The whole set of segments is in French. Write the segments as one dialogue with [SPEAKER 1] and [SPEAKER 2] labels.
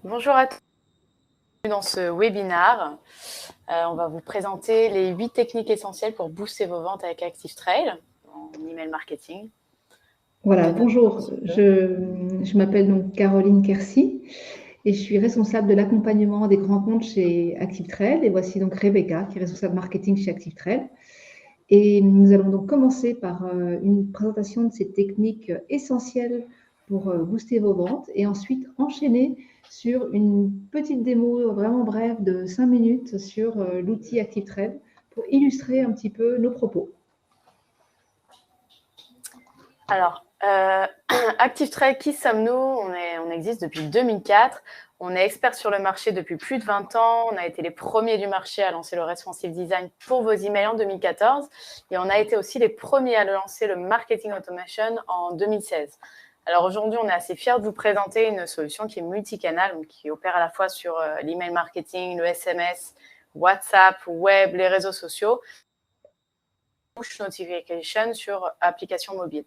[SPEAKER 1] Bonjour à tous. Dans ce webinaire, on va vous présenter les 8 techniques essentielles pour booster vos ventes avec ActiveTrail en email marketing.
[SPEAKER 2] Voilà, bonjour, je m'appelle donc Caroline Kersy et je suis responsable de l'accompagnement des grands comptes chez ActiveTrail. Et voici donc Rebecca, qui est responsable marketing chez ActiveTrail. Et nous allons donc commencer par une présentation de ces techniques essentielles pour booster vos ventes et ensuite enchaîner sur une petite démo vraiment brève de 5 minutes sur l'outil ActiveTrail pour illustrer un petit peu nos propos.
[SPEAKER 1] Alors, ActiveTrail, qui sommes-nous? On existe depuis 2004. On est expert sur le marché depuis plus de 20 ans. On a été les premiers du marché à lancer le responsive design pour vos emails en 2014. Et on a été aussi les premiers à lancer le marketing automation en 2016. Alors aujourd'hui, on est assez fiers de vous présenter une solution qui est multicanal, donc qui opère à la fois sur l'email marketing, le SMS, WhatsApp, web, les réseaux sociaux, push notification sur application mobile.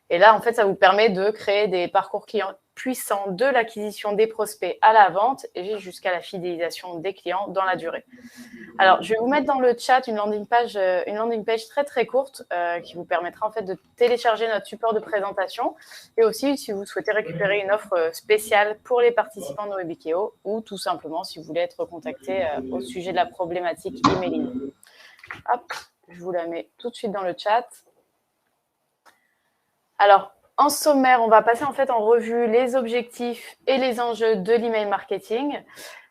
[SPEAKER 1] Et là, en fait, ça vous permet de créer des parcours clients puissants de l'acquisition des prospects à la vente et jusqu'à la fidélisation des clients dans la durée. Alors, je vais vous mettre dans le chat une landing page très, très courte qui vous permettra en fait de télécharger notre support de présentation et aussi si vous souhaitez récupérer une offre spéciale pour les participants de Webikeo ou tout simplement si vous voulez être contacté au sujet de la problématique emailing. Hop, je vous la mets tout de suite dans le chat. Alors, en sommaire, on va passer en fait en revue les objectifs et les enjeux de l'email marketing.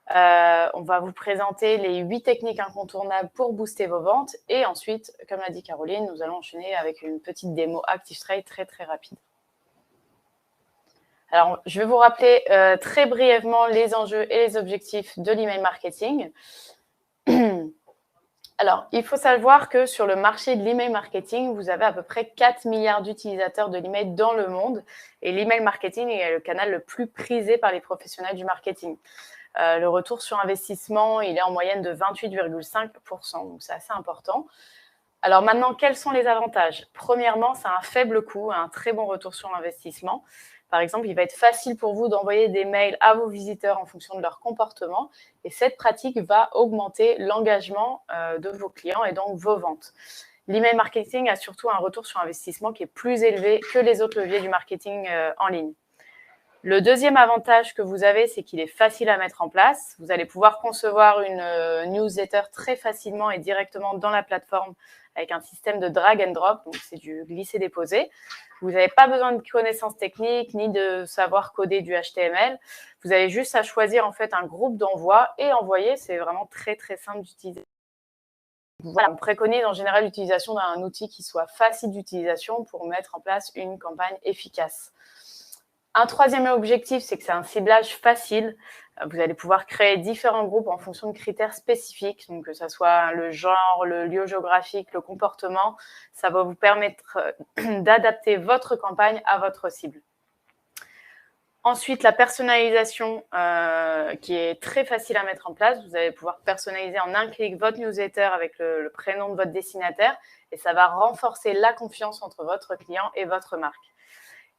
[SPEAKER 1] On va vous présenter les 8 techniques incontournables pour booster vos ventes. Et ensuite, comme l'a dit Caroline, nous allons enchaîner avec une petite démo ActiveTrail très, très rapide. Alors, je vais vous rappeler très brièvement les enjeux et les objectifs de l'email marketing. Alors, il faut savoir que sur le marché de l'email marketing, vous avez à peu près 4 milliards d'utilisateurs de l'email dans le monde. Et l'email marketing est le canal le plus prisé par les professionnels du marketing. Le retour sur investissement, il est en moyenne de 28,5%, donc c'est assez important. Alors maintenant, quels sont les avantages? Premièrement, c'est un faible coût, un très bon retour sur l'investissement. Par exemple, il va être facile pour vous d'envoyer des mails à vos visiteurs en fonction de leur comportement et cette pratique va augmenter l'engagement de vos clients et donc vos ventes. L'email marketing a surtout un retour sur investissement qui est plus élevé que les autres leviers du marketing en ligne. Le deuxième avantage que vous avez, c'est qu'il est facile à mettre en place. Vous allez pouvoir concevoir une newsletter très facilement et directement dans la plateforme avec un système de drag and drop, donc c'est du glisser-déposer. Vous n'avez pas besoin de connaissances techniques ni de savoir coder du HTML. Vous avez juste à choisir en fait un groupe d'envoi et envoyer. C'est vraiment très très simple d'utiliser. Voilà, on préconise en général l'utilisation d'un outil qui soit facile d'utilisation pour mettre en place une campagne efficace. Un troisième objectif, c'est que c'est un ciblage facile. Vous allez pouvoir créer différents groupes en fonction de critères spécifiques, donc que ce soit le genre, le lieu géographique, le comportement. Ça va vous permettre d'adapter votre campagne à votre cible. Ensuite, la personnalisation qui est très facile à mettre en place. Vous allez pouvoir personnaliser en un clic votre newsletter avec le prénom de votre destinataire et ça va renforcer la confiance entre votre client et votre marque.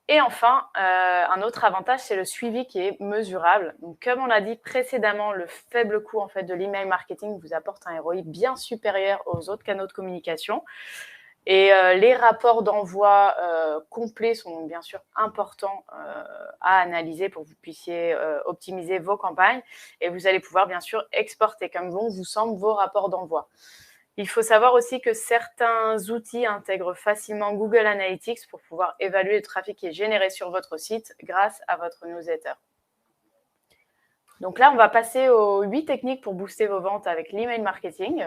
[SPEAKER 1] Et enfin, un autre avantage, c'est le suivi qui est mesurable. Donc, comme on l'a dit précédemment, le faible coût en fait, de l'email marketing vous apporte un ROI bien supérieur aux autres canaux de communication. Et les rapports d'envoi complets sont bien sûr importants à analyser pour que vous puissiez optimiser vos campagnes. Et vous allez pouvoir bien sûr exporter comme bon vous semble vos rapports d'envoi. Il faut savoir aussi que certains outils intègrent facilement Google Analytics pour pouvoir évaluer le trafic qui est généré sur votre site grâce à votre newsletter. Donc là, on va passer aux 8 techniques pour booster vos ventes avec l'email marketing.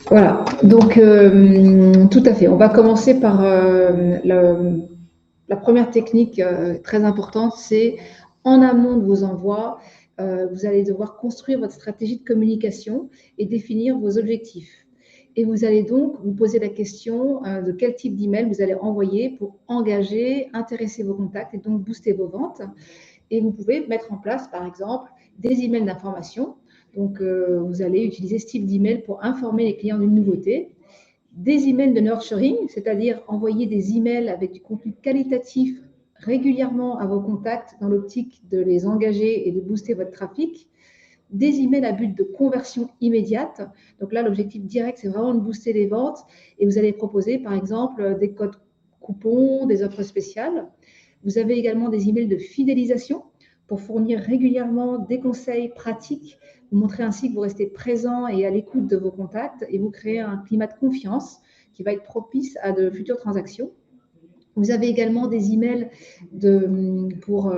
[SPEAKER 2] Voilà, donc tout à fait. On va commencer par la première technique très importante, c'est en amont de vos envois, vous allez devoir construire votre stratégie de communication et définir vos objectifs. Et vous allez donc vous poser la question de quel type d'email vous allez envoyer pour engager, intéresser vos contacts et donc booster vos ventes. Et vous pouvez mettre en place, par exemple, des emails d'information. Donc, vous allez utiliser ce type d'email pour informer les clients d'une nouveauté. Des emails de nurturing, c'est-à-dire envoyer des emails avec du contenu qualitatif régulièrement à vos contacts dans l'optique de les engager et de booster votre trafic. Des emails à but de conversion immédiate. Donc là, l'objectif direct, c'est vraiment de booster les ventes et vous allez proposer, par exemple, des codes coupons, des offres spéciales. Vous avez également des emails de fidélisation pour fournir régulièrement des conseils pratiques. Vous montrez ainsi que vous restez présent et à l'écoute de vos contacts et vous créez un climat de confiance qui va être propice à de futures transactions. Vous avez également des emails pour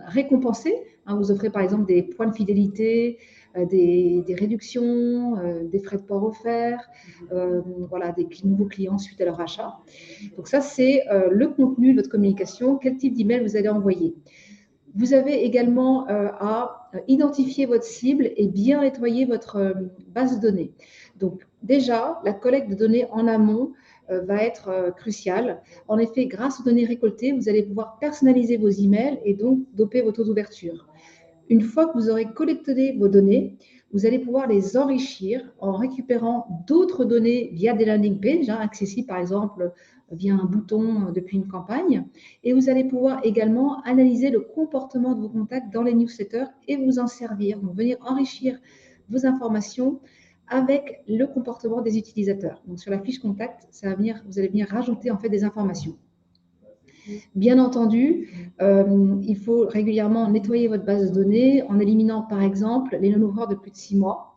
[SPEAKER 2] récompenser. Vous offrez par exemple des points de fidélité, des réductions, des frais de port offerts, voilà, des nouveaux clients suite à leur achat. Donc ça, c'est le contenu de votre communication. Quel type d'email vous allez envoyer? Vous avez également à identifier votre cible et bien nettoyer votre base de données. Donc déjà, la collecte de données en amont va être cruciale. En effet, grâce aux données récoltées, vous allez pouvoir personnaliser vos emails et donc doper vos taux d'ouverture. Une fois que vous aurez collecté vos données, vous allez pouvoir les enrichir en récupérant d'autres données via des landing pages, accessibles par exemple via un bouton depuis une campagne. Et vous allez pouvoir également analyser le comportement de vos contacts dans les newsletters et vous en servir. Donc, venir enrichir vos informations avec le comportement des utilisateurs. Donc, sur la fiche contact, vous allez venir rajouter en fait des informations. Bien entendu, il faut régulièrement nettoyer votre base de données en éliminant par exemple les non-ouvreurs de plus de 6 mois.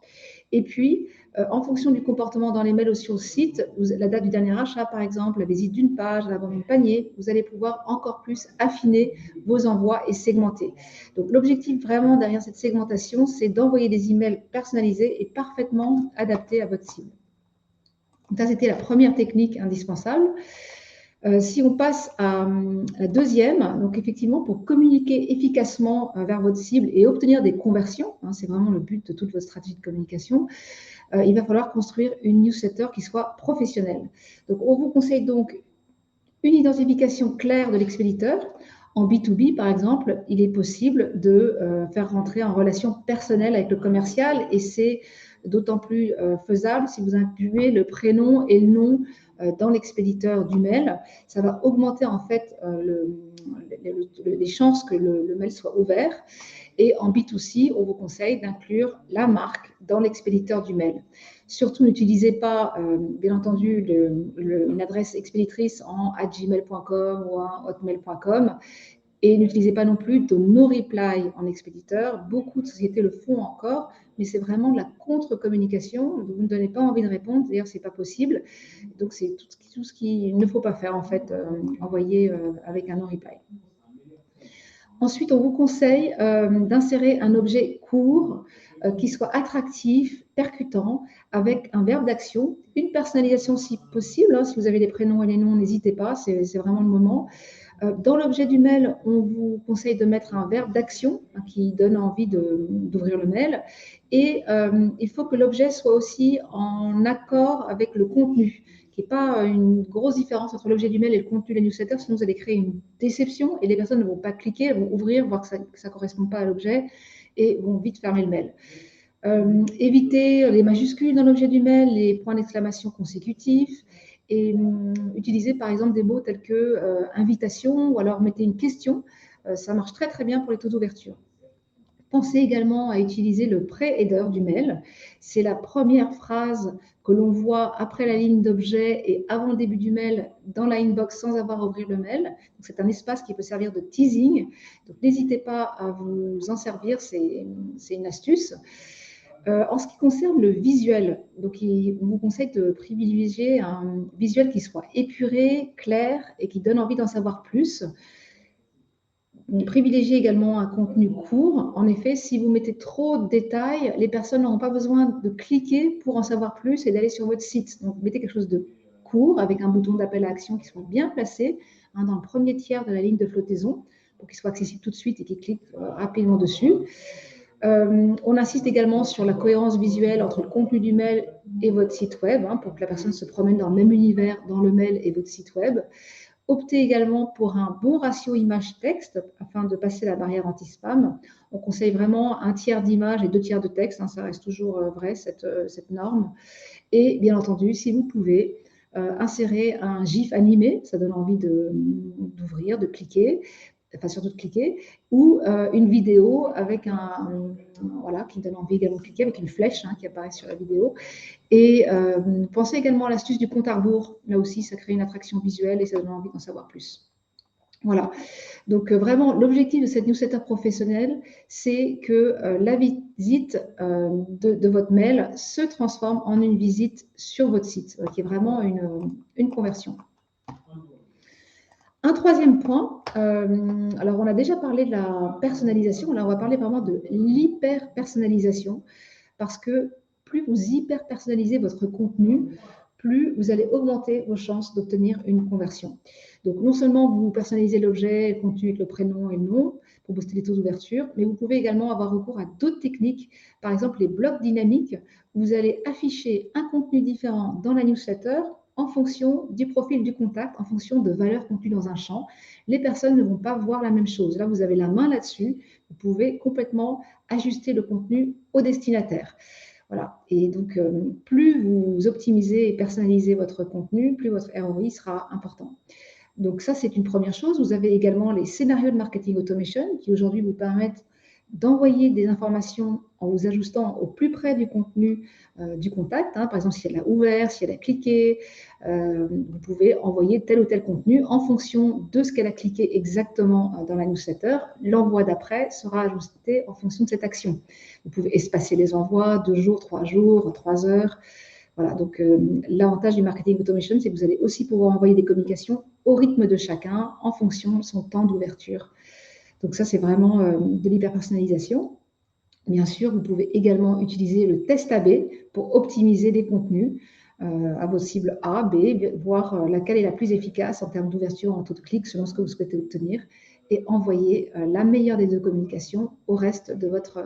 [SPEAKER 2] Et puis, en fonction du comportement dans les mails ou sur le site, la date du dernier achat par exemple, la visite d'une page, l'abandon de panier, vous allez pouvoir encore plus affiner vos envois et segmenter. Donc l'objectif vraiment derrière cette segmentation, c'est d'envoyer des emails personnalisés et parfaitement adaptés à votre cible. Donc ça, c'était la première technique indispensable. Si on passe à la deuxième, donc effectivement, pour communiquer efficacement vers votre cible et obtenir des conversions, c'est vraiment le but de toute votre stratégie de communication, il va falloir construire une newsletter qui soit professionnelle. Donc, on vous conseille donc une identification claire de l'expéditeur. En B2B, par exemple, il est possible de faire rentrer en relation personnelle avec le commercial et c'est d'autant plus faisable si vous incluez le prénom et le nom dans l'expéditeur du mail. Ça va augmenter en fait les chances que le mail soit ouvert. Et en B2C, on vous conseille d'inclure la marque dans l'expéditeur du mail. Surtout, n'utilisez pas, bien entendu, une adresse expéditrice en @gmail.com ou en hotmail.com. Et n'utilisez pas non plus de no-reply en expéditeur. Beaucoup de sociétés le font encore, mais c'est vraiment de la contre-communication. Vous ne donnez pas envie de répondre, d'ailleurs, ce n'est pas possible. Donc, c'est tout ce qu'il ne faut pas faire, en fait, envoyer avec un no-reply. Ensuite, on vous conseille d'insérer un objet court qui soit attractif, percutant, avec un verbe d'action, une personnalisation si possible. Si vous avez les prénoms et les noms, n'hésitez pas, c'est vraiment le moment. Dans l'objet du mail, on vous conseille de mettre un verbe d'action qui donne envie d'ouvrir le mail. Et il faut que l'objet soit aussi en accord avec le contenu, qu'il n'y ait pas une grosse différence entre l'objet du mail et le contenu de la newsletter, sinon vous allez créer une déception et les personnes ne vont pas cliquer, elles vont ouvrir, voir que ça ne correspond pas à l'objet et vont vite fermer le mail. Évitez les majuscules dans l'objet du mail, les points d'exclamation consécutifs et utilisez par exemple des mots tels que invitation ou alors mettez une question. Ça marche très très bien pour les taux d'ouverture. Pensez également à utiliser le pré-header du mail. C'est la première phrase que l'on voit après la ligne d'objet et avant le début du mail dans la inbox sans avoir à ouvrir le mail. C'est un espace qui peut servir de teasing. Donc n'hésitez pas à vous en servir, c'est une astuce. En ce qui concerne le visuel, donc on vous conseille de privilégier un visuel qui soit épuré, clair et qui donne envie d'en savoir plus. Privilégiez également un contenu court. En effet, si vous mettez trop de détails, les personnes n'auront pas besoin de cliquer pour en savoir plus et d'aller sur votre site. Donc, mettez quelque chose de court avec un bouton d'appel à action qui soit bien placé dans le premier tiers de la ligne de flottaison pour qu'il soit accessible tout de suite et qu'il clique rapidement dessus. On insiste également sur la cohérence visuelle entre le contenu du mail et votre site web pour que la personne se promène dans le même univers dans le mail et votre site web. Optez également pour un bon ratio image-texte afin de passer la barrière anti-spam. On conseille vraiment 1/3 d'image et 2/3 de texte. Ça reste toujours vrai, cette norme. Et bien entendu, si vous pouvez, insérer un GIF animé. Ça donne envie d'ouvrir, de cliquer. enfin surtout de cliquer, ou une vidéo avec voilà, qui donne envie également de cliquer, avec une flèche qui apparaît sur la vidéo. Et pensez également à l'astuce du compte à rebours. Là aussi, ça crée une attraction visuelle et ça donne envie d'en savoir plus. Voilà. Donc, vraiment, l'objectif de cette newsletter professionnelle, c'est que la visite de votre mail se transforme en une visite sur votre site, qui est vraiment une conversion. Un troisième point, alors on a déjà parlé de la personnalisation, là on va parler vraiment de l'hyper-personnalisation, parce que plus vous hyper-personnalisez votre contenu, plus vous allez augmenter vos chances d'obtenir une conversion. Donc, non seulement vous personnalisez l'objet, le contenu avec le prénom et le nom pour booster les taux d'ouverture, mais vous pouvez également avoir recours à d'autres techniques, par exemple les blocs dynamiques, où vous allez afficher un contenu différent dans la newsletter en fonction du profil du contact, en fonction de valeurs contenues dans un champ. Les personnes ne vont pas voir la même chose. Là, vous avez la main là-dessus. Vous pouvez complètement ajuster le contenu au destinataire. Voilà. Et donc, plus vous optimisez et personnalisez votre contenu, plus votre ROI sera important. Donc ça, c'est une première chose. Vous avez également les scénarios de marketing automation qui aujourd'hui vous permettent d'envoyer des informations en vous ajustant au plus près du contenu du contact. Par exemple, si elle a ouvert, si elle a cliqué, vous pouvez envoyer tel ou tel contenu en fonction de ce qu'elle a cliqué exactement dans la newsletter. L'envoi d'après sera ajusté en fonction de cette action. Vous pouvez espacer les envois 2 jours, 3 jours, 3 heures. Voilà, donc l'avantage du marketing automation, c'est que vous allez aussi pouvoir envoyer des communications au rythme de chacun en fonction de son temps d'ouverture. Donc ça, c'est vraiment de l'hyper-personnalisation. Bien sûr, vous pouvez également utiliser le test AB pour optimiser des contenus à vos cibles A, B, voir laquelle est la plus efficace en termes d'ouverture en taux de clic selon ce que vous souhaitez obtenir et envoyer la meilleure des deux communications au reste de votre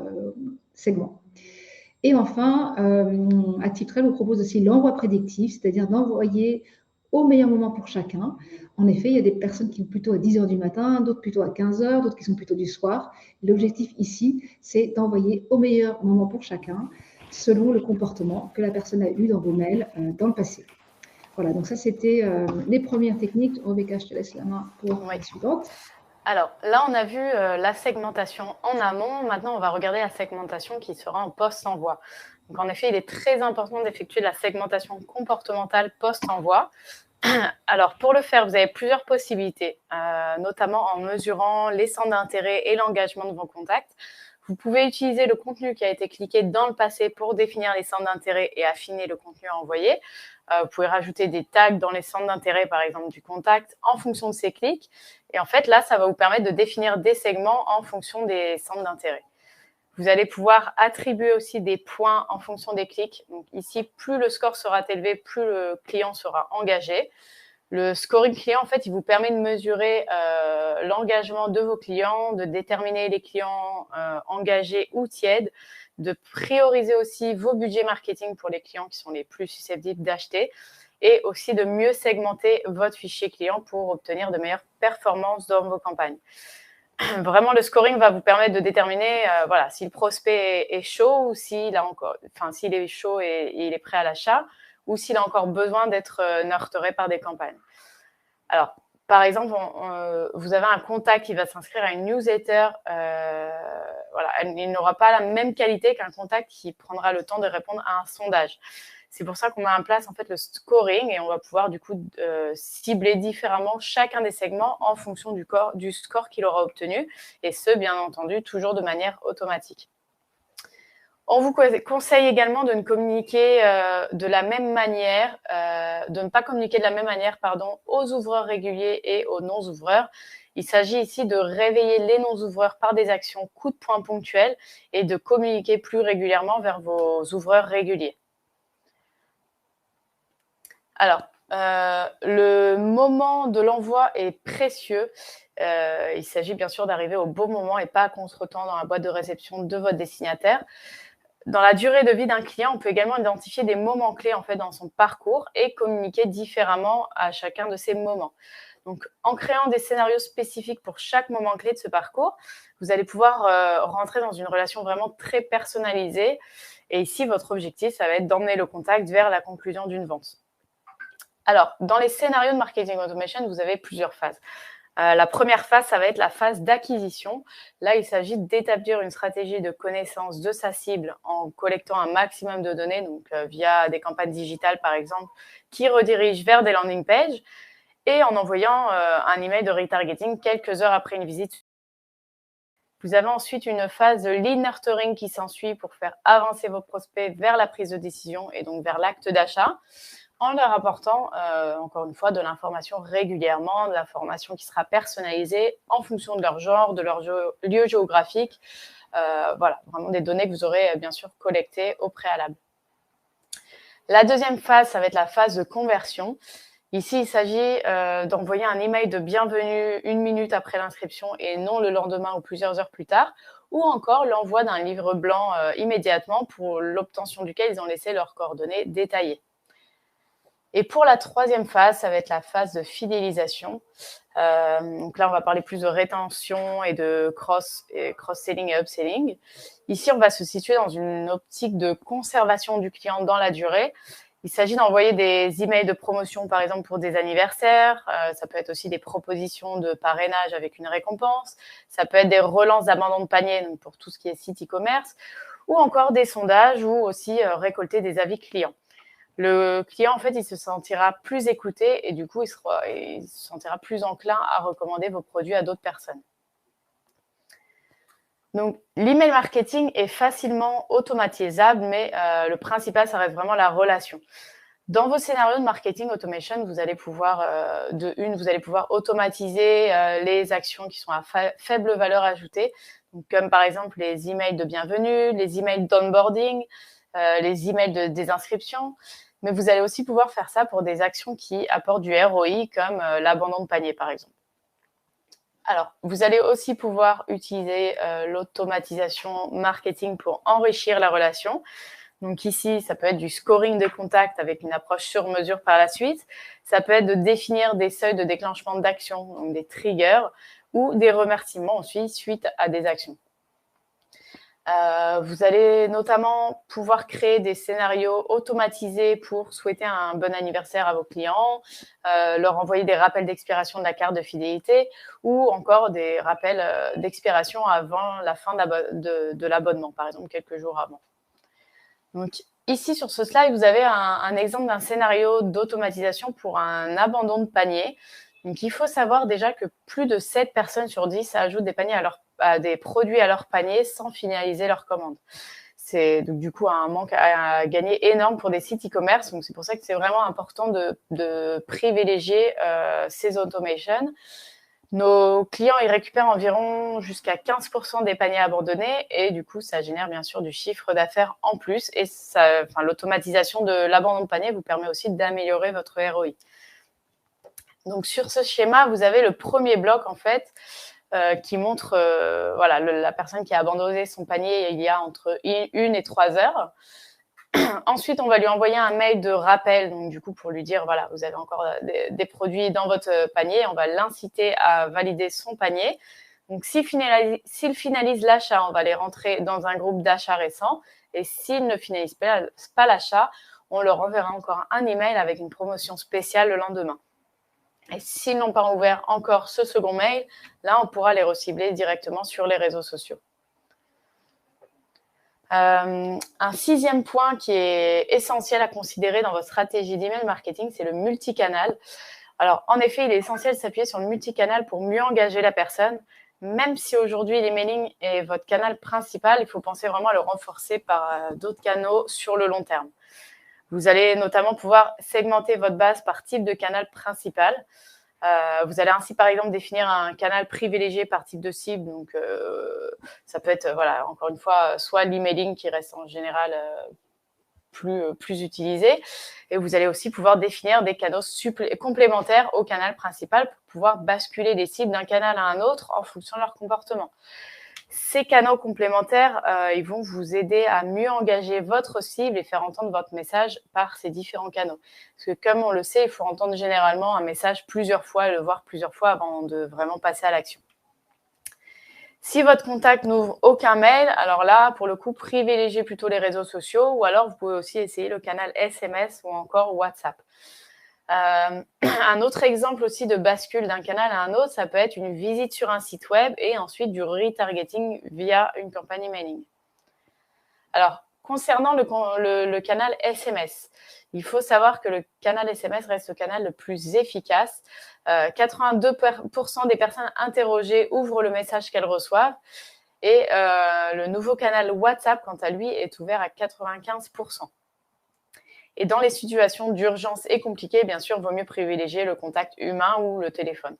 [SPEAKER 2] segment. Et enfin, ActiveTrail vous propose aussi l'envoi prédictif, c'est-à-dire d'envoyer au meilleur moment pour chacun. En effet, il y a des personnes qui sont plutôt à 10 h du matin, d'autres plutôt à 15 h, d'autres qui sont plutôt du soir. L'objectif ici, c'est d'envoyer au meilleur moment pour chacun, selon le comportement que la personne a eu dans vos mails dans le passé. Voilà, donc ça, c'était les premières techniques. Rebecca, je te laisse la main pour la suivante.
[SPEAKER 1] Alors là, on a vu la segmentation en amont. Maintenant, on va regarder la segmentation qui sera en post-envoi. Donc, en effet, il est très important d'effectuer de la segmentation comportementale post-envoi. Alors, pour le faire, vous avez plusieurs possibilités, notamment en mesurant les centres d'intérêt et l'engagement de vos contacts. Vous pouvez utiliser le contenu qui a été cliqué dans le passé pour définir les centres d'intérêt et affiner le contenu à envoyer. Vous pouvez rajouter des tags dans les centres d'intérêt, par exemple, du contact en fonction de ses clics. Et en fait, là, ça va vous permettre de définir des segments en fonction des centres d'intérêt. Vous allez pouvoir attribuer aussi des points en fonction des clics. Donc ici, plus le score sera élevé, plus le client sera engagé. Le scoring client, en fait, il vous permet de mesurer l'engagement de vos clients, de déterminer les clients engagés ou tièdes, de prioriser aussi vos budgets marketing pour les clients qui sont les plus susceptibles d'acheter et aussi de mieux segmenter votre fichier client pour obtenir de meilleures performances dans vos campagnes. Vraiment, le scoring va vous permettre de déterminer voilà, si le prospect est chaud ou s'il est chaud et il est prêt à l'achat ou s'il a encore besoin d'être nurturé par des campagnes. Alors, par exemple, vous avez un contact qui va s'inscrire à une newsletter. Voilà, il n'aura pas la même qualité qu'un contact qui prendra le temps de répondre à un sondage. C'est pour ça qu'on met en place en fait le scoring et on va pouvoir du coup cibler différemment chacun des segments en fonction du score qu'il aura obtenu et ce, bien entendu, toujours de manière automatique. On vous conseille également de ne communiquer de la même manière, de ne pas communiquer de la même manière, aux ouvreurs réguliers et aux non-ouvreurs. Il s'agit ici de réveiller les non-ouvreurs par des actions coup de poing ponctuelles et de communiquer plus régulièrement vers vos ouvreurs réguliers. Alors, le moment de l'envoi est précieux. Il s'agit bien sûr d'arriver au bon moment et pas à contre-temps dans la boîte de réception de votre destinataire. Dans la durée de vie d'un client, on peut également identifier des moments clés en fait dans son parcours et communiquer différemment à chacun de ces moments. Donc, en créant des scénarios spécifiques pour chaque moment clé de ce parcours, vous allez pouvoir rentrer dans une relation vraiment très personnalisée. Et ici, votre objectif, ça va être d'emmener le contact vers la conclusion d'une vente. Alors, dans les scénarios de marketing automation, vous avez plusieurs phases. La première phase, ça va être la phase d'acquisition. Là, il s'agit d'établir une stratégie de connaissance de sa cible en collectant un maximum de données, donc via des campagnes digitales par exemple, qui redirigent vers des landing pages et en envoyant un email de retargeting quelques heures après une visite. Vous avez ensuite une phase de lead nurturing qui s'ensuit pour faire avancer vos prospects vers la prise de décision et donc vers l'acte d'achat, en leur apportant, encore une fois, de l'information régulièrement, de l'information qui sera personnalisée en fonction de leur genre, de leur lieu géographique. Voilà, vraiment des données que vous aurez bien sûr collectées au préalable. La deuxième phase, ça va être la phase de conversion. Ici, il s'agit d'envoyer un email de bienvenue 1 minute après l'inscription et non le lendemain ou plusieurs heures plus tard, ou encore l'envoi d'un livre blanc immédiatement pour l'obtention duquel ils ont laissé leurs coordonnées détaillées. Et pour la troisième phase, ça va être la phase de fidélisation. Donc là, on va parler plus de rétention et de cross-selling et upselling. Ici, on va se situer dans une optique de conservation du client dans la durée. Il s'agit d'envoyer des emails de promotion, par exemple, pour des anniversaires. Ça peut être aussi des propositions de parrainage avec une récompense. Ça peut être des relances d'abandon de panier, donc pour tout ce qui est site e-commerce, ou encore des sondages ou aussi récolter des avis clients. Le client, en fait, il se sentira plus écouté et du coup, il se sentira plus enclin à recommander vos produits à d'autres personnes. Donc, l'email marketing est facilement automatisable, mais le principal, ça reste vraiment la relation. Dans vos scénarios de marketing automation, vous allez pouvoir, vous allez pouvoir automatiser les actions qui sont à faible valeur ajoutée, donc, comme par exemple les emails de bienvenue, les emails d'onboarding, les emails de désinscription. Mais vous allez aussi pouvoir faire ça pour des actions qui apportent du ROI, comme l'abandon de panier, par exemple. Alors, vous allez aussi pouvoir utiliser l'automatisation marketing pour enrichir la relation. Donc ici, ça peut être du scoring de contact avec une approche sur mesure par la suite. Ça peut être de définir des seuils de déclenchement d'action, donc des triggers, ou des remerciements ensuite suite à des actions. Vous allez notamment pouvoir créer des scénarios automatisés pour souhaiter un bon anniversaire à vos clients, leur envoyer des rappels d'expiration de la carte de fidélité ou encore des rappels d'expiration avant la fin de l'abonnement, par exemple quelques jours avant. Donc ici, sur ce slide, vous avez un exemple d'un scénario d'automatisation pour un abandon de panier. Donc, il faut savoir déjà que plus de 7 personnes sur 10 ajoutent des produits à leur panier sans finaliser leur commande. C'est donc du coup un manque à gagner énorme pour des sites e-commerce. Donc, c'est pour ça que c'est vraiment important de privilégier ces automations. Nos clients, ils récupèrent environ jusqu'à 15% des paniers abandonnés et du coup, ça génère bien sûr du chiffre d'affaires en plus. Et l'automatisation de l'abandon de panier vous permet aussi d'améliorer votre ROI. Donc, sur ce schéma, vous avez le premier bloc, en fait, qui montre voilà, la personne qui a abandonné son panier il y a entre 1 et 3 heures. Ensuite, on va lui envoyer un mail de rappel, donc du coup, pour lui dire, voilà, vous avez encore des produits dans votre panier. On va l'inciter à valider son panier. Donc, s'il finalise l'achat, on va les rentrer dans un groupe d'achat récent. Et s'il ne finalise pas l'achat, on leur enverra encore un email avec une promotion spéciale le lendemain. Et s'ils n'ont pas ouvert encore ce second mail, là, on pourra les recibler directement sur les réseaux sociaux. Un sixième point qui est essentiel à considérer dans votre stratégie d'email marketing, c'est le multicanal. Alors, en effet, il est essentiel de s'appuyer sur le multicanal pour mieux engager la personne. Même si aujourd'hui, l'emailing est votre canal principal, il faut penser vraiment à le renforcer par d'autres canaux sur le long terme. Vous allez notamment pouvoir segmenter votre base par type de canal principal. Vous allez ainsi, par exemple, définir un canal privilégié par type de cible. Donc, ça peut être, voilà, encore une fois, soit l'emailing qui reste en général plus utilisé. Et vous allez aussi pouvoir définir des canaux complémentaires au canal principal pour pouvoir basculer les cibles d'un canal à un autre en fonction de leur comportement. Ces canaux complémentaires, ils vont vous aider à mieux engager votre cible et faire entendre votre message par ces différents canaux. Parce que comme on le sait, il faut entendre généralement un message plusieurs fois et le voir plusieurs fois avant de vraiment passer à l'action. Si votre contact n'ouvre aucun mail, alors là, pour le coup, privilégiez plutôt les réseaux sociaux ou alors vous pouvez aussi essayer le canal SMS ou encore WhatsApp. Un autre exemple aussi de bascule d'un canal à un autre, ça peut être une visite sur un site web et ensuite du retargeting via une campagne emailing. Alors, concernant le canal SMS, il faut savoir que le canal SMS reste le canal le plus efficace. 82% des personnes interrogées ouvrent le message qu'elles reçoivent. Et le nouveau canal WhatsApp, quant à lui, est ouvert à 95%. Et dans les situations d'urgence et compliquées, bien sûr, il vaut mieux privilégier le contact humain ou le téléphone.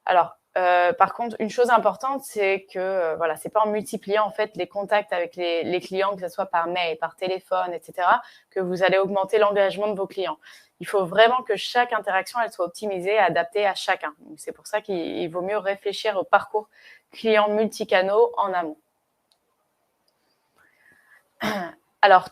[SPEAKER 1] Alors, par contre, une chose importante, c'est que voilà, c'est pas en multipliant en fait les contacts avec les clients, que ce soit par mail, par téléphone, etc., que vous allez augmenter l'engagement de vos clients. Il faut vraiment que chaque interaction elle soit optimisée, adaptée à chacun. C'est pour ça qu'il vaut mieux réfléchir au parcours client multicanaux en amont. Alors,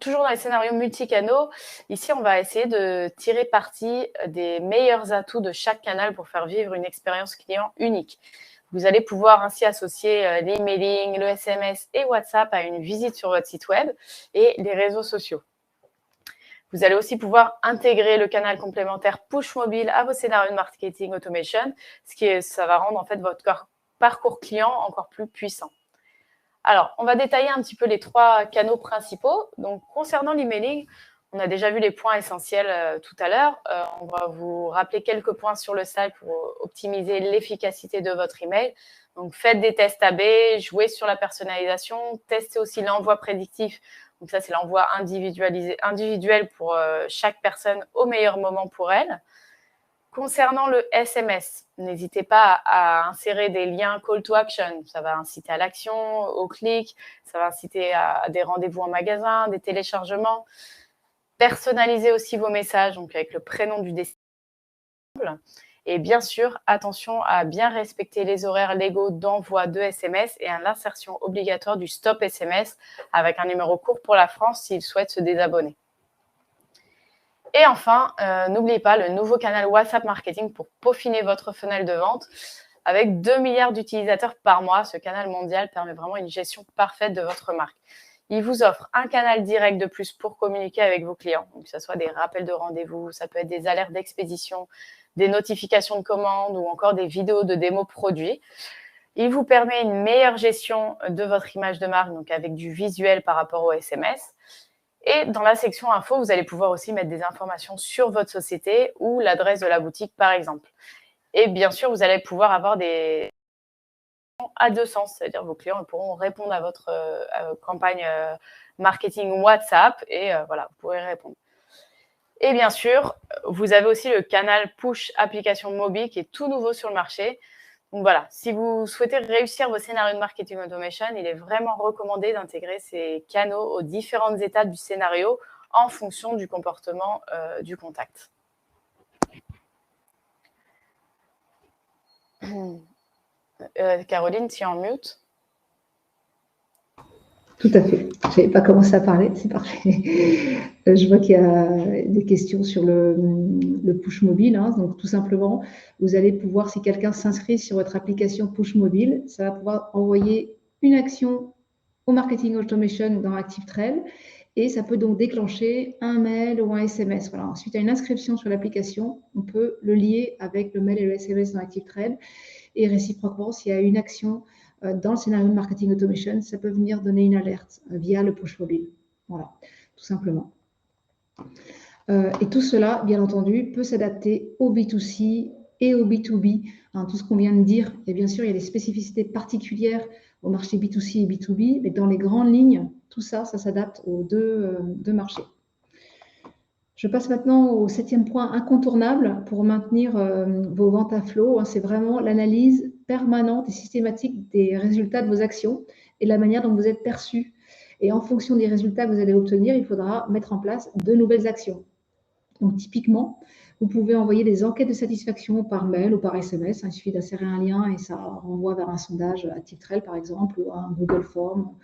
[SPEAKER 1] toujours dans les scénarios multicanaux, ici, on va essayer de tirer parti des meilleurs atouts de chaque canal pour faire vivre une expérience client unique. Vous allez pouvoir ainsi associer l'emailing, le SMS et WhatsApp à une visite sur votre site web et les réseaux sociaux. Vous allez aussi pouvoir intégrer le canal complémentaire push mobile à vos scénarios de marketing automation, ça va rendre en fait votre parcours client encore plus puissant. Alors, on va détailler un petit peu les 3 canaux principaux. Donc, concernant l'emailing, on a déjà vu les points essentiels tout à l'heure. On va vous rappeler quelques points sur le slide pour optimiser l'efficacité de votre email. Donc, faites des tests AB, jouez sur la personnalisation, testez aussi l'envoi prédictif. Donc, ça, c'est l'envoi individuel pour chaque personne au meilleur moment pour elle. Concernant le SMS, n'hésitez pas à insérer des liens call to action. Ça va inciter à l'action, au clic, ça va inciter à des rendez-vous en magasin, des téléchargements. Personnalisez aussi vos messages, donc avec le prénom du destinataire. Et bien sûr, attention à bien respecter les horaires légaux d'envoi de SMS et à l'insertion obligatoire du stop SMS avec un numéro court pour la France s'ils souhaitent se désabonner. Et enfin, n'oubliez pas le nouveau canal WhatsApp Marketing pour peaufiner votre funnel de vente. Avec 2 milliards d'utilisateurs par mois, ce canal mondial permet vraiment une gestion parfaite de votre marque. Il vous offre un canal direct de plus pour communiquer avec vos clients. Donc, que ce soit des rappels de rendez-vous, ça peut être des alertes d'expédition, des notifications de commandes ou encore des vidéos de démo produits. Il vous permet une meilleure gestion de votre image de marque, donc avec du visuel par rapport au SMS. Et dans la section info, vous allez pouvoir aussi mettre des informations sur votre société ou l'adresse de la boutique, par exemple. Et bien sûr, vous allez pouvoir avoir des à 2 sens, c'est-à-dire vos clients pourront répondre à votre campagne marketing WhatsApp et voilà, vous pourrez répondre. Et bien sûr, vous avez aussi le canal push application mobile qui est tout nouveau sur le marché. Donc voilà, si vous souhaitez réussir vos scénarios de marketing automation, il est vraiment recommandé d'intégrer ces canaux aux différentes étapes du scénario en fonction du comportement du contact. Caroline, tu es en mute?
[SPEAKER 2] Tout à fait. Je n'avais pas commencé à parler, c'est parfait. Je vois qu'il y a des questions sur le push mobile. Hein. Donc, tout simplement, vous allez pouvoir, si quelqu'un s'inscrit sur votre application push mobile, ça va pouvoir envoyer une action au marketing automation dans ActiveTrail et ça peut donc déclencher un mail ou un SMS. Voilà. Ensuite, à une inscription sur l'application, on peut le lier avec le mail et le SMS dans ActiveTrail et réciproquement, s'il y a une action dans le scénario de marketing automation, ça peut venir donner une alerte via le push mobile. Voilà, tout simplement. Et tout cela, bien entendu, peut s'adapter au B2C et au B2B. Hein, tout ce qu'on vient de dire, et bien sûr, il y a des spécificités particulières au marché B2C et B2B, mais dans les grandes lignes, tout ça, ça s'adapte aux deux marchés. Je passe maintenant au 7e point incontournable pour maintenir vos ventes à flot. Hein, c'est vraiment l'analyse permanente et systématique des résultats de vos actions et la manière dont vous êtes perçu. Et en fonction des résultats que vous allez obtenir, il faudra mettre en place de nouvelles actions. Donc, typiquement, vous pouvez envoyer des enquêtes de satisfaction par mail ou par SMS. Il suffit d'insérer un lien et ça renvoie vers un sondage ActiveTrail, par exemple, ou un Google Form.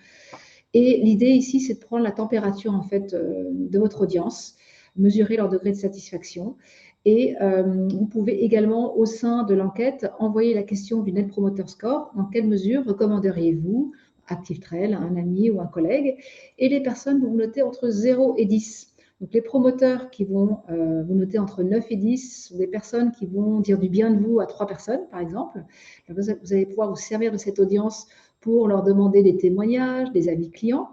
[SPEAKER 2] Et l'idée ici, c'est de prendre la température en fait, de votre audience, mesurer leur degré de satisfaction. Et vous pouvez également, au sein de l'enquête, envoyer la question du Net Promoter Score. Dans quelle mesure recommanderiez-vous ActiveTrail à un ami ou un collègue? Et les personnes vont noter entre 0 et 10. Donc, les promoteurs qui vont vous noter entre 9 et 10 sont des personnes qui vont dire du bien de vous à 3 personnes, par exemple. Vous allez pouvoir vous servir de cette audience pour leur demander des témoignages, des avis clients.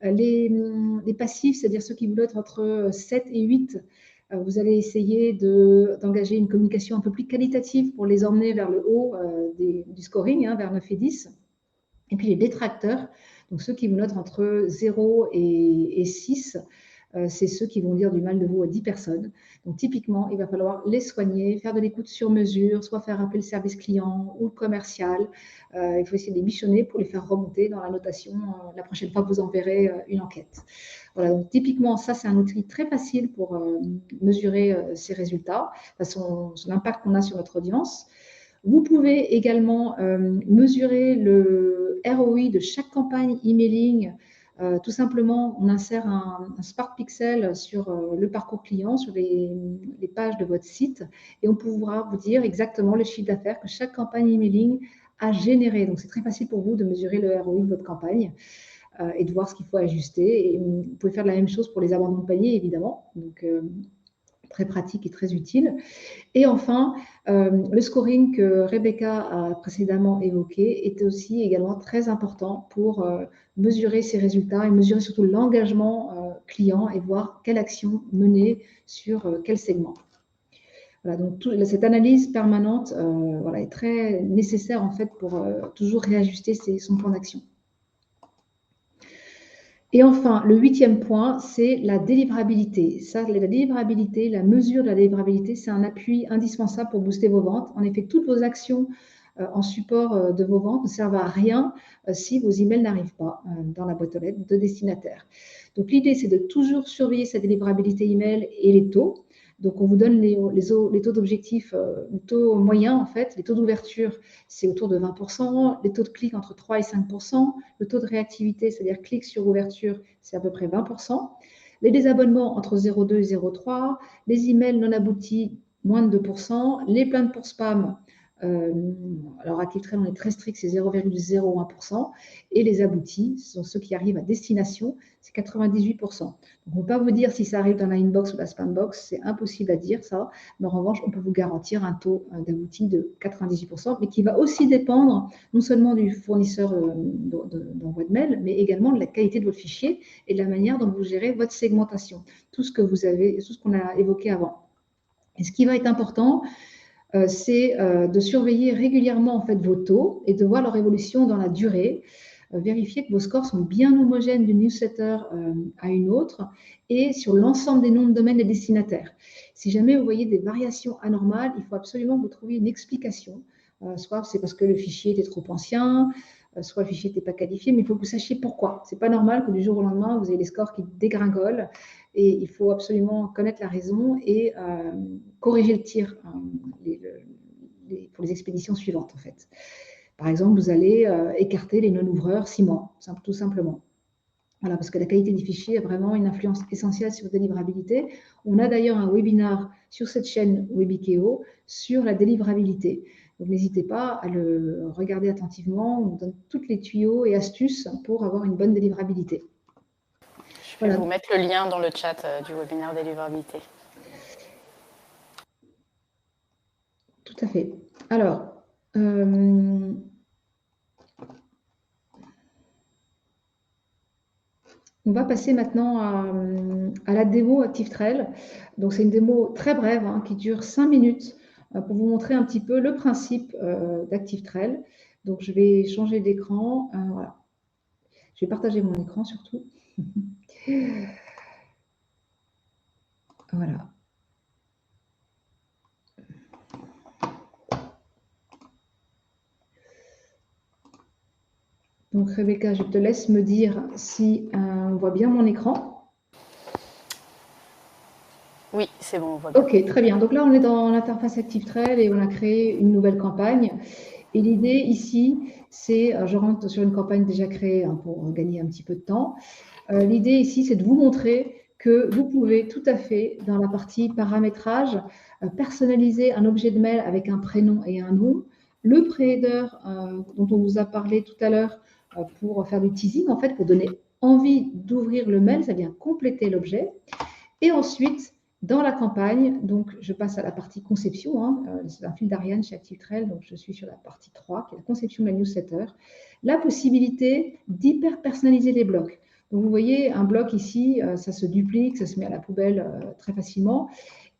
[SPEAKER 2] Les passifs, c'est-à-dire ceux qui vous notent entre 7 et 8, vous allez essayer d'engager une communication un peu plus qualitative pour les emmener vers le haut du scoring, vers 9 et 10. Et puis les détracteurs, donc ceux qui vous notent entre 0 et 6, c'est ceux qui vont dire du mal de vous à 10 personnes. Donc typiquement, il va falloir les soigner, faire de l'écoute sur mesure, soit faire appeler le service client ou le commercial. Il faut essayer de les bichonner pour les faire remonter dans la notation la prochaine fois que vous enverrez une enquête. Voilà, donc typiquement, ça c'est un outil très facile pour mesurer ces résultats, l'impact qu'on a sur notre audience. Vous pouvez également mesurer le ROI de chaque campagne emailing. Tout simplement, on insère un Spark Pixel sur le parcours client, sur les pages de votre site, et on pourra vous dire exactement le chiffre d'affaires que chaque campagne emailing a généré. Donc, c'est très facile pour vous de mesurer le ROI de votre campagne et de voir ce qu'il faut ajuster. Et vous pouvez faire la même chose pour les abandons de panier, évidemment. Donc, très pratique et très utile. Et enfin, le scoring que Rebecca a précédemment évoqué est aussi également très important pour mesurer ces résultats et mesurer surtout l'engagement client et voir quelle action mener sur quel segment. Voilà, donc cette analyse permanente est très nécessaire en fait pour toujours réajuster son plan d'action. Et enfin, le 8e point, c'est la délivrabilité. Ça, la délivrabilité, la mesure de la délivrabilité, c'est un appui indispensable pour booster vos ventes. En effet, toutes vos actions en support de vos ventes ne servent à rien si vos emails n'arrivent pas dans la boîte aux lettres de destinataire. Donc, l'idée, c'est de toujours surveiller sa délivrabilité email et les taux. Donc, on vous donne les taux d'objectif, les taux moyens, en fait. Les taux d'ouverture, c'est autour de 20%. Les taux de clic, entre 3 et 5%. Le taux de réactivité, c'est-à-dire clic sur ouverture, c'est à peu près 20%. Les désabonnements, entre 0,2 et 0,3. Les emails non aboutis, moins de 2%. Les plaintes pour spam, alors ActiveTrade, on est très strict, c'est 0,01%. Et les aboutis, ce sont ceux qui arrivent à destination, c'est 98%. Donc, on ne peut pas vous dire si ça arrive dans la inbox ou la spam box, c'est impossible à dire ça. Mais en revanche, on peut vous garantir un taux d'aboutis de 98%, mais qui va aussi dépendre non seulement du fournisseur d'envoi de mail, mais également de la qualité de votre fichier et de la manière dont vous gérez votre segmentation. Tout ce qu'on a évoqué avant. Et ce qui va être important, c'est de surveiller régulièrement en fait, vos taux et de voir leur évolution dans la durée. Vérifier que vos scores sont bien homogènes d'une newsletter à une autre et sur l'ensemble des noms de domaine des destinataires. Si jamais vous voyez des variations anormales, il faut absolument que vous trouviez une explication. Soit c'est parce que le fichier était trop ancien, soit le fichier n'était pas qualifié, mais il faut que vous sachiez pourquoi. Ce n'est pas normal que du jour au lendemain, vous ayez des scores qui dégringolent et il faut absolument connaître la raison et corriger le tir pour les expéditions suivantes, en fait. Par exemple, vous allez écarter les non-ouvreurs 6 mois, tout simplement. Voilà, parce que la qualité des fichiers a vraiment une influence essentielle sur la délivrabilité. On a d'ailleurs un webinaire sur cette chaîne Webikeo sur la délivrabilité. Donc, n'hésitez pas à le regarder attentivement. On vous donne tous les tuyaux et astuces pour avoir une bonne délivrabilité.
[SPEAKER 1] Je vais vous mettre le lien dans le chat du webinaire délivrabilité.
[SPEAKER 2] Tout à fait. Alors, on va passer maintenant à la démo ActiveTrail. Donc, c'est une démo très brève qui dure 5 minutes pour vous montrer un petit peu le principe d'ActiveTrail. Donc, je vais changer d'écran. Voilà. Je vais partager mon écran surtout. Voilà. Donc, Rebecca, je te laisse me dire si on voit bien mon écran.
[SPEAKER 1] Oui, c'est bon, on voit bien.
[SPEAKER 2] Ok, très bien. Donc là, on est dans l'interface ActiveTrail et on a créé une nouvelle campagne. Et l'idée ici, c'est, je rentre sur une campagne déjà créée pour gagner un petit peu de temps. L'idée ici, c'est de vous montrer que vous pouvez tout à fait, dans la partie paramétrage, personnaliser un objet de mail avec un prénom et un nom. Le pre-header dont on vous a parlé tout à l'heure pour faire du teasing, en fait, pour donner envie d'ouvrir le mail, ça vient compléter l'objet. Et ensuite, dans la campagne, donc je passe à la partie conception, hein, c'est un fil d'Ariane chez ActiveTrail, donc je suis sur la partie 3, qui est la conception de la newsletter, la possibilité d'hyper personnaliser les blocs. Donc vous voyez, un bloc ici, ça se duplique, ça se met à la poubelle très facilement.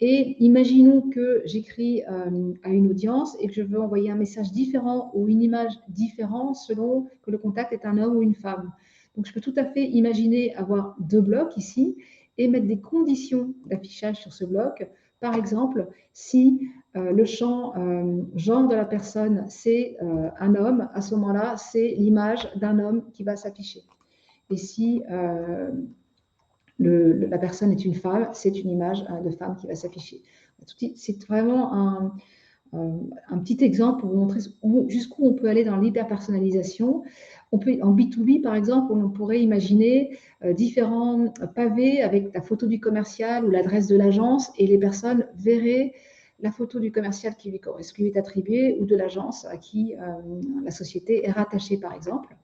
[SPEAKER 2] Et imaginons que j'écris à une audience et que je veux envoyer un message différent ou une image différente selon que le contact est un homme ou une femme. Donc je peux tout à fait imaginer avoir 2 blocs ici et mettre des conditions d'affichage sur ce bloc. Par exemple, si le champ genre de la personne, c'est un homme, à ce moment-là, c'est l'image d'un homme qui va s'afficher. Et si la personne est une femme, c'est une image de femme qui va s'afficher. C'est vraiment un petit exemple pour vous montrer jusqu'où on peut aller dans l'hyper-personnalisation. En B2B, par exemple, on pourrait imaginer différents pavés avec la photo du commercial ou l'adresse de l'agence et les personnes verraient la photo du commercial qui lui est attribuée ou de l'agence à qui la société est rattachée, par exemple.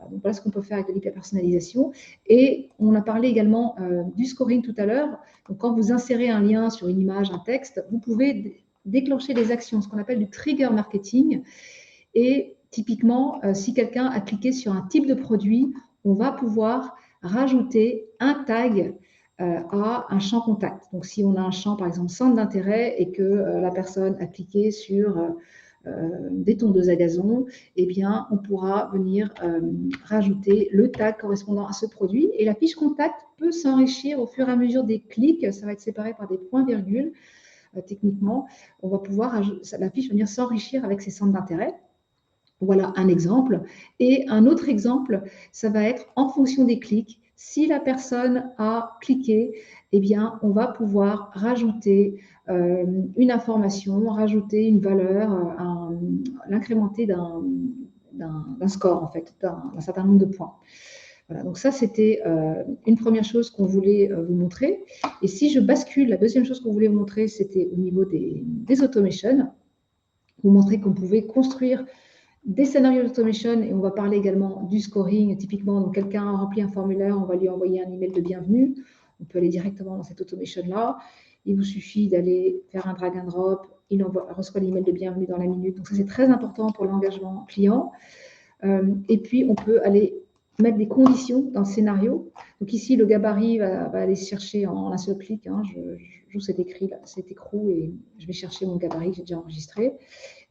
[SPEAKER 2] Donc voilà ce qu'on peut faire avec de l'hyper-personnalisation. Et on a parlé également du scoring tout à l'heure. Donc quand vous insérez un lien sur une image, un texte, vous pouvez déclencher des actions, ce qu'on appelle du trigger marketing. Et typiquement, si quelqu'un a cliqué sur un type de produit, on va pouvoir rajouter un tag à un champ contact. Donc si on a un champ, par exemple, centre d'intérêt et que la personne a cliqué sur des tondeuses à gazon, eh bien, on pourra venir rajouter le tag correspondant à ce produit. Et la fiche contact peut s'enrichir au fur et à mesure des clics. Ça va être séparé par des points-virgules. Techniquement, on va pouvoir, la fiche va venir s'enrichir avec ses centres d'intérêt. Voilà un exemple. Et un autre exemple, ça va être en fonction des clics. Si la personne a cliqué, eh bien, on va pouvoir rajouter une information, rajouter une valeur, l'incrémenter d'un score, en fait, d'un certain nombre de points. Voilà, donc ça, c'était une première chose qu'on voulait vous montrer. Et si je bascule, la deuxième chose qu'on voulait vous montrer, c'était au niveau des automations. Vous montrer qu'on pouvait construire des scénarios d'automation et on va parler également du scoring. Typiquement, donc quelqu'un a rempli un formulaire, on va lui envoyer un email de bienvenue. On peut aller directement dans cette automation-là. Il vous suffit d'aller faire un drag and drop. Il reçoit l'email de bienvenue dans la minute. Donc ça, c'est très important pour l'engagement client. Et puis, on peut aller mettre des conditions dans le scénario. Donc ici, le gabarit va aller chercher en un seul clic. Hein. Je joue cet écrou et je vais chercher mon gabarit que j'ai déjà enregistré.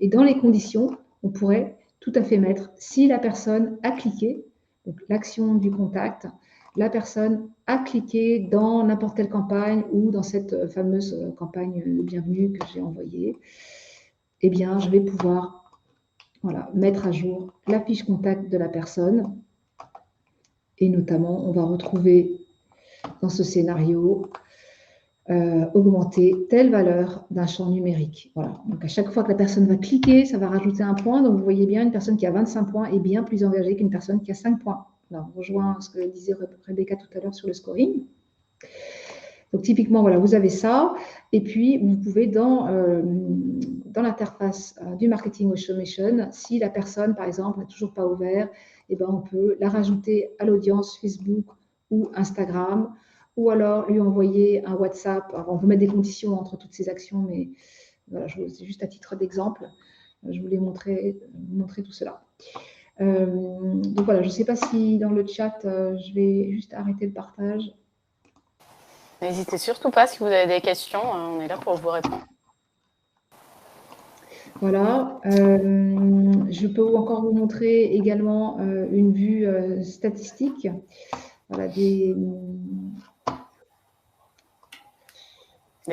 [SPEAKER 2] Et dans les conditions, on pourrait tout à fait mettre si la personne a cliqué, donc l'action du contact, la personne a cliqué dans n'importe quelle campagne ou dans cette fameuse campagne de bienvenue que j'ai envoyée, eh bien, je vais pouvoir mettre à jour la fiche contact de la personne. Et notamment, on va retrouver dans ce scénario augmenter telle valeur d'un champ numérique. Voilà. Donc, à chaque fois que la personne va cliquer, ça va rajouter un point. Donc, vous voyez bien, une personne qui a 25 points est bien plus engagée qu'une personne qui a 5 points. Là, on rejoint ce que disait Rebecca tout à l'heure sur le scoring. Donc, typiquement, voilà, vous avez ça. Et puis, vous pouvez, dans l'interface du marketing automation, si la personne, par exemple, n'a toujours pas ouvert, eh ben, on peut la rajouter à l'audience Facebook ou Instagram, ou alors lui envoyer un WhatsApp. Alors, on peut mettre des conditions entre toutes ces actions, mais voilà, c'est juste à titre d'exemple. Je voulais montrer tout cela. Donc voilà, je ne sais pas si dans le chat, je vais juste arrêter le partage.
[SPEAKER 1] N'hésitez surtout pas, si vous avez des questions, on est là pour vous répondre.
[SPEAKER 2] Voilà, je peux encore vous montrer également une vue statistique. Voilà, des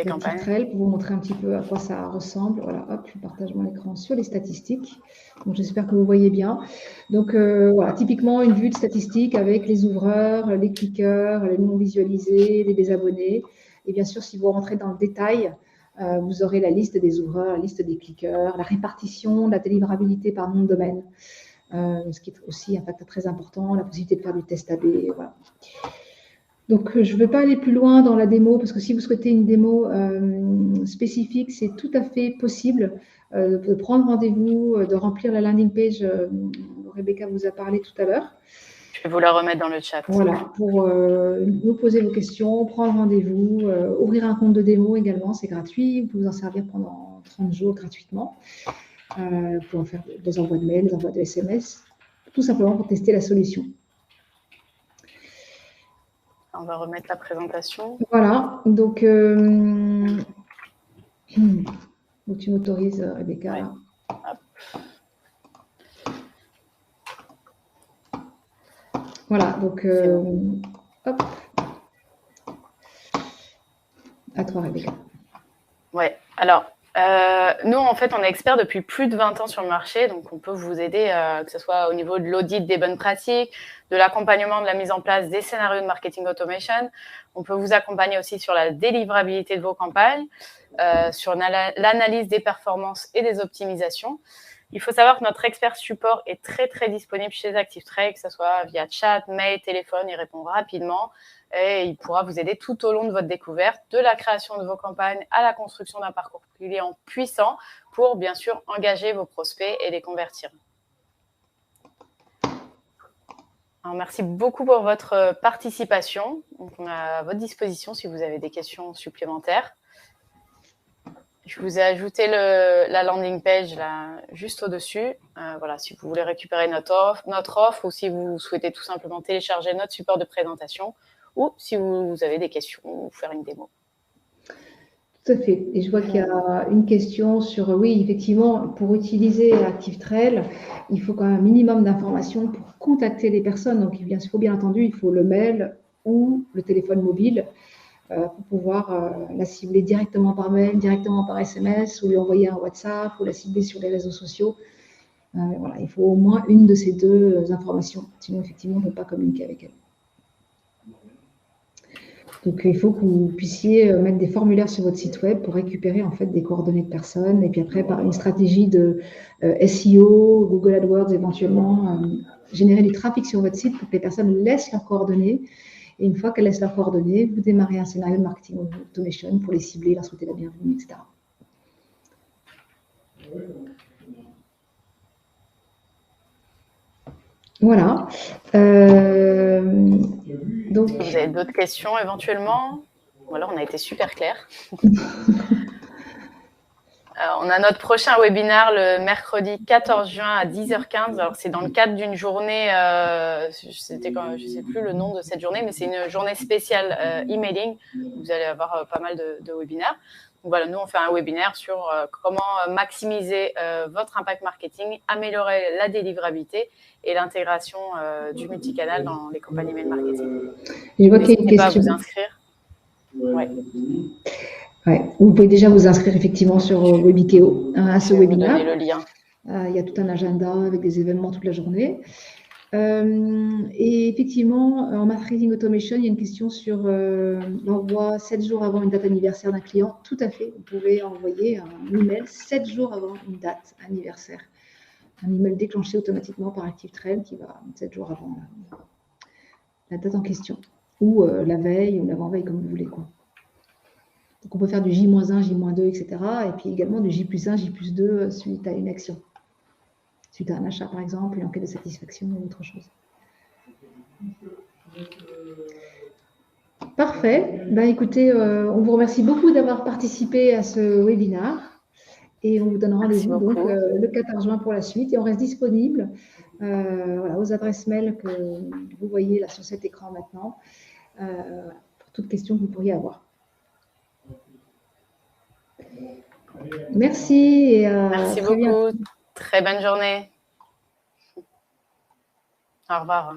[SPEAKER 2] campagnes pour vous montrer un petit peu à quoi ça ressemble. Voilà, hop, je partage mon écran sur les statistiques. Donc, j'espère que vous voyez bien. Donc, voilà, typiquement une vue de statistiques avec les ouvreurs, les cliqueurs, les non visualisés, les désabonnés. Et bien sûr, si vous rentrez dans le détail, vous aurez la liste des ouvreurs, la liste des cliqueurs, la répartition, la délivrabilité par nom de domaine, ce qui est aussi un facteur très important, la possibilité de faire du test AB. Voilà. Donc, je ne vais pas aller plus loin dans la démo, parce que si vous souhaitez une démo spécifique, c'est tout à fait possible de prendre rendez-vous, de remplir la landing page dont Rebecca vous a parlé tout à l'heure.
[SPEAKER 1] vais vous la remettre dans le chat.
[SPEAKER 2] Voilà, pour nous poser vos questions, prendre rendez-vous, ouvrir un compte de démo également, c'est gratuit. Vous pouvez vous en servir pendant 30 jours gratuitement. Vous pouvez en faire des envois de mails, des envois de SMS, tout simplement pour tester la solution.
[SPEAKER 1] On va remettre la présentation.
[SPEAKER 2] Voilà, donc tu m'autorises, Rebecca.
[SPEAKER 1] Ouais.
[SPEAKER 2] Voilà, donc hop. À toi, Rebecca.
[SPEAKER 1] Ouais, alors, nous, en fait, on est experts depuis plus de 20 ans sur le marché, donc on peut vous aider, que ce soit au niveau de l'audit des bonnes pratiques, de l'accompagnement de la mise en place des scénarios de marketing automation. On peut vous accompagner aussi sur la délivrabilité de vos campagnes, sur l'analyse des performances et des optimisations. Il faut savoir que notre expert support est très, très disponible chez ActiveTrade, que ce soit via chat, mail, téléphone, il répond rapidement et il pourra vous aider tout au long de votre découverte, de la création de vos campagnes à la construction d'un parcours client puissant pour, bien sûr, engager vos prospects et les convertir. Alors, merci beaucoup pour votre participation. Donc, on est à votre disposition si vous avez des questions supplémentaires. Je vous ai ajouté la landing page là, juste au-dessus. Voilà, si vous voulez récupérer notre offre ou si vous souhaitez tout simplement télécharger notre support de présentation ou si vous avez des questions ou faire une démo.
[SPEAKER 2] Tout à fait. Et je vois qu'il y a une question sur, oui, effectivement, pour utiliser ActiveTrail, il faut quand même un minimum d'informations pour contacter les personnes. Donc, il faut bien entendu, il faut le mail ou le téléphone mobile. Pour pouvoir la cibler directement par mail, directement par SMS, ou lui envoyer un WhatsApp, ou la cibler sur les réseaux sociaux. Voilà, il faut au moins une de ces deux informations. Sinon, effectivement, on ne peut pas communiquer avec elle. Donc, il faut que vous puissiez mettre des formulaires sur votre site web pour récupérer en fait des coordonnées de personnes. Et puis après, par une stratégie de SEO, Google AdWords éventuellement, générer du trafic sur votre site pour que les personnes laissent leurs coordonnées. Et une fois qu'elles laissent leurs coordonnées, vous démarrez un scénario de marketing automation pour les cibler, leur souhaiter la bienvenue, etc. Voilà. Donc,
[SPEAKER 1] vous avez d'autres questions éventuellement? Ou alors on a été super clair. On a notre prochain webinaire le mercredi 14 juin à 10h15. Alors, c'est dans le cadre d'une journée, je ne sais plus le nom de cette journée, mais c'est une journée spéciale emailing. Vous allez avoir pas mal de webinaires. Donc voilà, nous, on fait un webinaire sur comment maximiser votre impact marketing, améliorer la délivrabilité et l'intégration du multicanal dans les campagnes email marketing.
[SPEAKER 2] Je vois qu'il y a une question.
[SPEAKER 1] N'hésitez pas à vous inscrire. Ouais.
[SPEAKER 2] Ouais. Vous pouvez déjà vous inscrire effectivement sur Webikeo à ce webinaire.
[SPEAKER 1] Je vais vous donner le lien.
[SPEAKER 2] Il y a tout un agenda avec des événements toute la journée. Et effectivement, en marketing automation, il y a une question sur l'envoi 7 jours avant une date anniversaire d'un client. Tout à fait, vous pouvez envoyer un email 7 jours avant une date anniversaire. Un email déclenché automatiquement par ActiveTrail qui va 7 jours avant la date en question. Ou la veille ou l'avant-veille, comme vous voulez, quoi. Donc, on peut faire du J-1, J-2, etc. Et puis également du J+1, J+2 suite à une action. Suite à un achat, par exemple, une enquête de satisfaction ou autre chose. Parfait. Ben, écoutez, on vous remercie beaucoup d'avoir participé à ce webinaire. Et on vous donne rendez-vous donc le 14 juin pour la suite. Et on reste disponible voilà, aux adresses mail que vous voyez là sur cet écran maintenant pour toute question que vous pourriez avoir. Merci et
[SPEAKER 1] merci beaucoup. Très bonne journée. Au revoir.